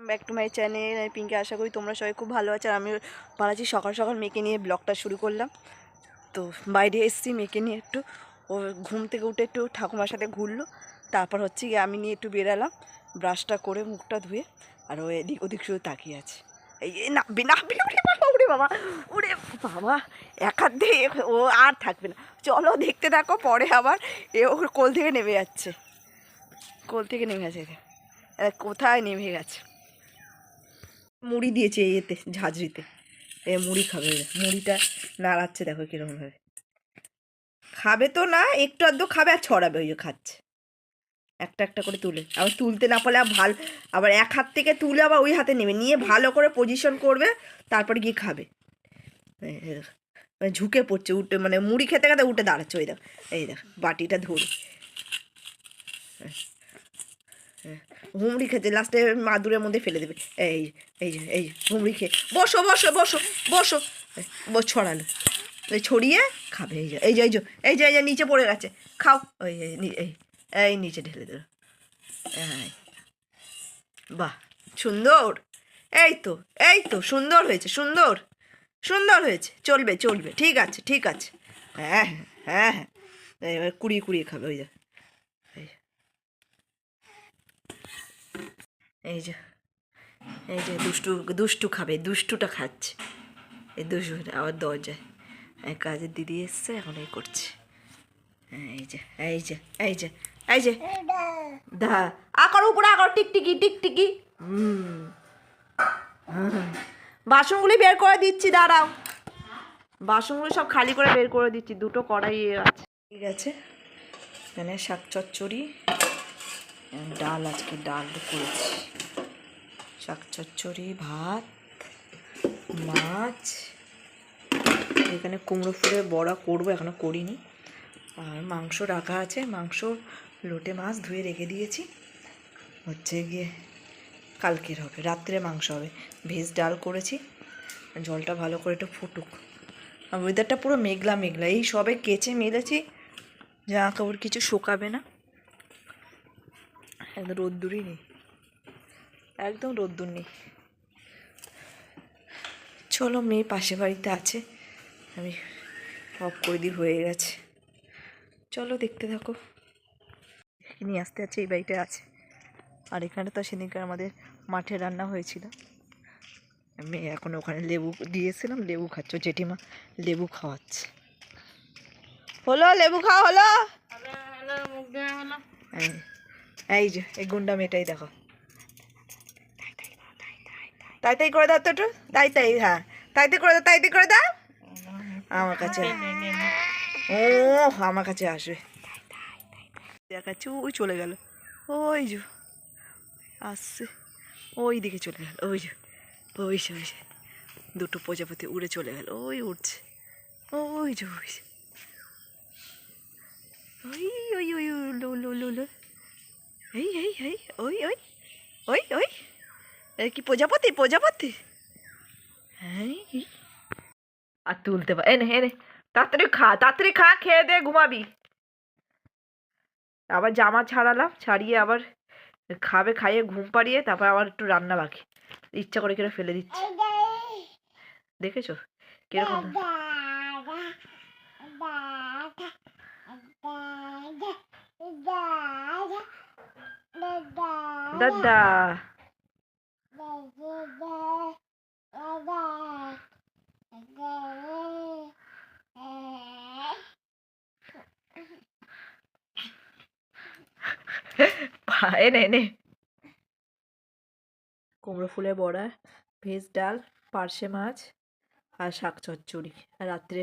Back to my channel. আমি পিঙ্কি, আশা করি তোমরা সবাই খুব ভালো আছো। আর আমি ভালো আছি। সকাল সকাল মেয়েকে নিয়ে ব্লগটা শুরু করলাম। তো বাইরে এসেছি মেয়েকে নিয়ে একটু, ও ঘুম থেকে উঠে একটু ঠাকুমার সাথে ঘুরলো। তারপর হচ্ছে গিয়ে আমি নিয়ে একটু বেরালাম, ব্রাশটা করে মুখটা ধুয়ে। আর ও এদিক ওদিক শুধু তাকিয়ে আছে। এই নাববে নাববে, উড়ে বাবা, উড়ে বাবা, এক হাত দিয়ে ও আর থাকবে না। চলো দেখতে থাকো, পরে আবার এ ওর কোল থেকে নেমে যাচ্ছে, কোল থেকে নেমে গেছে, কোথায় নেমে গেছে। মুড়ি দিয়েছে এতে ঝাঁঝরিতে, এ মুড়ি খাবে, মুড়িটা নাড়াচ্ছে, দেখো কীরকমভাবে খাবে। তো না, একটু আধটু খাবে আর ছড়াবে, ওই যে খাচ্ছে একটা একটা করে তুলে। আবার তুলতে না পারলে আবার আবার এক হাত থেকে তুলে আবার ওই হাতে নেবে, নিয়ে ভালো করে পজিশন করবে, তারপরে গিয়ে খাবে। ঝুঁকে পড়ছে, উঠে মানে মুড়ি খেতে খেতে উঠে দাঁড়াচ্ছে, ওই দেখ, এই দেখ বাটিটা ধরে হুমড়ি খেতে লাস্টে মাদুরের মধ্যে ফেলে দেবে। এই এই যে এই হুমড়ি খেয়ে বসো বসো বসো বসো, ছড়ালো, ওই ছড়িয়ে খাবে। এই যে এই যে এই যে এই যে এই যে নিচে পড়ে গেছে, খাও। ওই এই এই নিচে ঢেলে দিল। হ্যাঁ, বাহ, সুন্দর। এই তো সুন্দর হয়েছে, সুন্দর সুন্দর হয়েছে, চলবে চলবে, ঠিক আছে ঠিক আছে। হ্যাঁ হ্যাঁ হ্যাঁ, এবার কুড়িয়ে কুড়িয়ে খাবে। ওই যে এই যে এই যে দুষ্টু দুষ্টু খাবে, দুষ্টুটা খাচ্ছে। এই দুষ্টু আবার দরজায় কাজের দিদি এসছে, এখন এই করছে। এই যে এই যে এই যে এই যে দা আকর উপরে আকর, টিকটিকি টিকটিকি। বাসনগুলি বের করে দিচ্ছি, দাঁড়াও। বাসনগুলো সব খালি করে বের করে দিচ্ছি, দুটো কড়াই আছে। ঠিক আছে, এখানে শাক চচ্চড়ি, ডাল, আজকে ডাল করেছি, শাক চচ্চড়ি, ভাত, মাছ, এখানে কুমড়ো ফুলের বড়া করবো, এখনও করিনি। আর মাংস রাখা আছে, মাংস লোটে মাছ ধুয়ে রেখে দিয়েছি, হচ্ছে গিয়ে কালকের হবে, রাত্রে মাংস হবে। ভেজ ডাল করেছি, জলটা ভালো করে একটু ফুটুক। আর ওয়েদারটা পুরো মেঘলা মেঘলা, এই সবে কেচে মেলেছি, জামা কাপড় কিছু শুকাবে না, একদম রোদ্দুরই নেই, একদম রোদ্দুর নেই। চলো, মেয়ে পাশে বাড়িতে আছে, আমি অফ করে দিই, হয়ে গেছে। চলো দেখতে থাকো। নিয়ে আসতে আছে, এই বাড়িটা আছে। আর এখানে তো সেদিনকার আমাদের মাঠে রান্না হয়েছিল, আমি এখন ওখানে লেবু দিয়েছিলাম, লেবু খাচ্ছ, জেঠিমা লেবু খাওয়াচ্ছে। হলো লেবু খাওয়া হলো। এই যে এই গুন্ডা মেয়েটাই দেখো, তাই তাই করে দাও তো একটু, তাই তাই, হ্যাঁ তাই তাই করে দাও, তাই তাই করে দাও। আমার কাছে ও, আমার কাছে আসবে, দেখাচ্ছি, ওই চলে গেল, ওই যে আসছে, ওই দিকে চলে গেল, ওই যে ওই যে ওই যে দুটো প্রজাপতি উড়ে চলে গেল, ওই উঠছে, ওই যে ওই যে ওই ওই ওই লো লো লো লো, এই এই এই ওই ওই ওই ওই, কি প্রজাপতি প্রজাপতি। হ্যাঁ, আর তুলতে পার, এনে এনে তাড়াতাড়ি খা, তাড়াতাড়ি খা, খেয়ে দে ঘুমাবি। আবার জামা ছাড়ালাম, ছাড়িয়ে আবার খাবে, খাইয়ে ঘুম পাড়িয়ে তারপর আবার একটু রান্না বাকি, ইচ্ছা করে কেটে ফেলে দিচ্ছি, দেখেছো কিরকম। দাদা এনে এনে কুমড়ো ফুলের বড়া, ভেজ ডাল, পার্শে মাছ আর শাক চচ্চড়ি। আর রাত্রে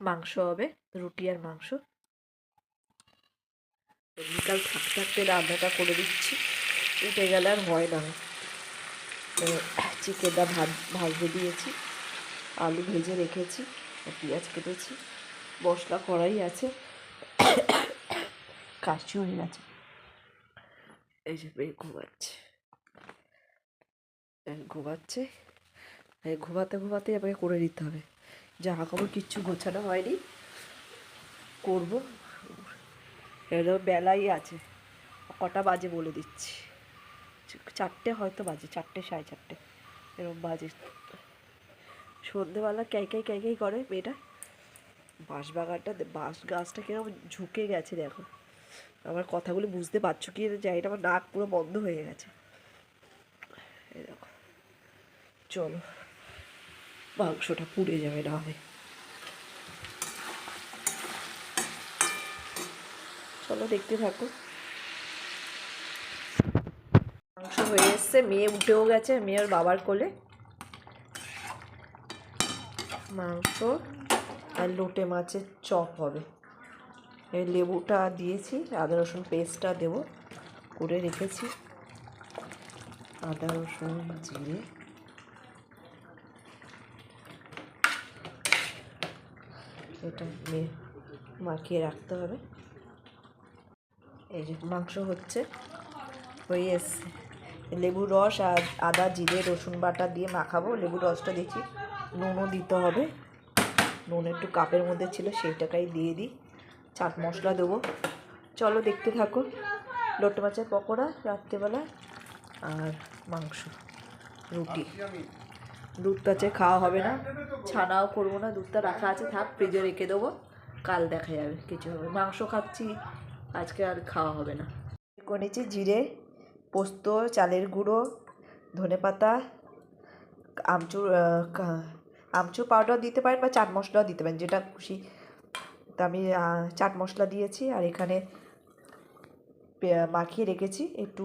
মাংস হবে, রুটি আর মাংস। বিকাল থাকতে থাকতে রান্নাটা করে দিচ্ছি, উঠে গেলে আর হয় না। চিকেনটা ভাজতে দিয়েছি, আলু ভেজে রেখেছি, পেঁয়াজ কেটেছি, মশলা কড়াই আছে, কাশি হয়ে গেছে। এই যে মেয়ে ঘুমাচ্ছে, ঘুমাচ্ছে, ঘুমাতে ঘুমাতে আমাকে করে দিতে হবে। জামা কাপড় কিচ্ছু গোছানো হয়নি, করবো। এর বেলাই আছে, কটা বাজে বলে দিচ্ছি, 4টে হয়তো বাজে, 4টে 4:30 এরকম বাজে। সন্ধেবেলা ক্যাই ক্যাই করে মেয়েটা। বাঁশ গাছটা কিরকম ঝুঁকে গেছে দেখো। আমার কথাগুলো বুঝতে পারছো কি জানি না, আমার নাক পুরো বন্ধ হয়ে গেছে। এই দেখো, চলো মাংসটা পুড়ে যাবে না হবে। চলো দেখতে থাকো। মাংস হয়ে এসছে, মেয়ে উঠেও গেছে, মেয়ের বাবার কোলে। মাংস আর লোটে মাছের চপ হবে। এই লেবুটা দিয়েছি, আদা রসুন পেস্টটা দেবো, করে রেখেছি। আদা রসুন জিরে এটা মাখিয়ে রাখতে হবে। এই যে মাংস হয়ে এসছে। লেবুর রস আর আদা জিরে রসুন বাটা দিয়ে মাখাবো। লেবুর রসটা দেখি, নুনও দিতে হবে। নুন একটু কাপের মধ্যে ছিল, সেইটাকেই দিয়ে দিই। চাট মশলা দেবো। চলো দেখতে থাকো। লোটে মাছের পকোড়া রাত্রেবেলা আর মাংস, রুটি। দুধটা আছে খাওয়া হবে না, ছানাও করবো না, দুধটা রাখা আছে, থাক ফ্রিজে রেখে দেবো, কাল দেখা যাবে কিছু হবে। মাংস খাচ্ছি আজকে, আর খাওয়া হবে না। করেছি জিরে, পোস্ত, চালের গুঁড়ো, ধনেপাতা, আমচুর পাউডার দিতে পারেন বা চাট মশলাও দিতে পারেন, যেটা খুশি। তা আমি চাট মশলা দিয়েছি। আর এখানে মাখিয়ে রেখেছি, একটু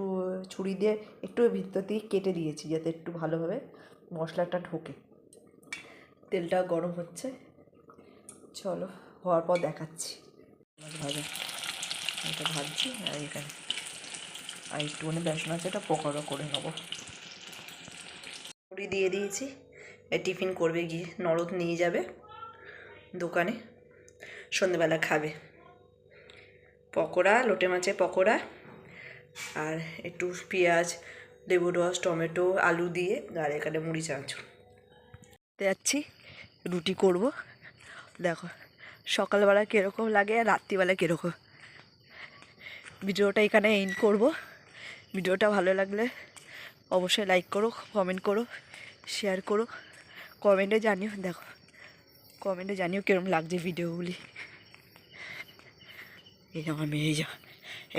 ছুরি দিয়ে একটু ভিতর দিয়ে কেটে দিয়েছি যাতে একটু ভালোভাবে মশলাটা ঢোকে। তেলটা গরম হচ্ছে, চলো হওয়ার পর দেখাচ্ছি। ভাজা এটা ভাজছি, আর এখানে আর একটুখানি বেসন আছে, এটা পকোড়া করে নেবো। পুরি দিয়ে দিয়েছি, টিফিন করবে গিয়ে, নরদ নিয়ে যাবে দোকানে, সন্ধেবেলা খাবে। পকোড়া, লোটে মাছের পকোড়া, আর একটু পেঁয়াজ, লেবু রস, টমেটো, আলু দিয়ে, আর এখানে মুড়ি চানাচুর যাচ্ছি। রুটি করব, দেখো সকালবেলা কীরকম লাগে আর রাত্রিবেলা কীরকম। ভিডিওটা এখানে এন্ড করব। ভিডিওটা ভালো লাগলে অবশ্যই লাইক করো, কমেন্ট করো, শেয়ার করো, কমেন্টে জানিও। দেখো কমেন্টে জানিও কীরকম লাগছে ভিডিওগুলি। এই যে আমার মেয়ে,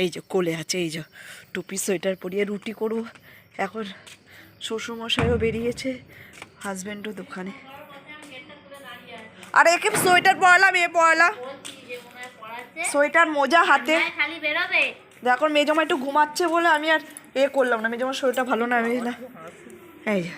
এই যে কোলে আছে, এই যে টুপি সোয়েটার পরিয়ে রুটি করবো। এখন শ্বশুরমশাইও বেরিয়েছে, হাজব্যান্ডও দোকানে। আরে একে সোয়েটার পরালাম, পরালাম সোয়েটার, মোজা হাতে। এখন মেজমা একটু ঘুমাচ্ছে বলে আমি আর করলাম না। মেজমার শরীরটা ভালো না, আমি না। এই যে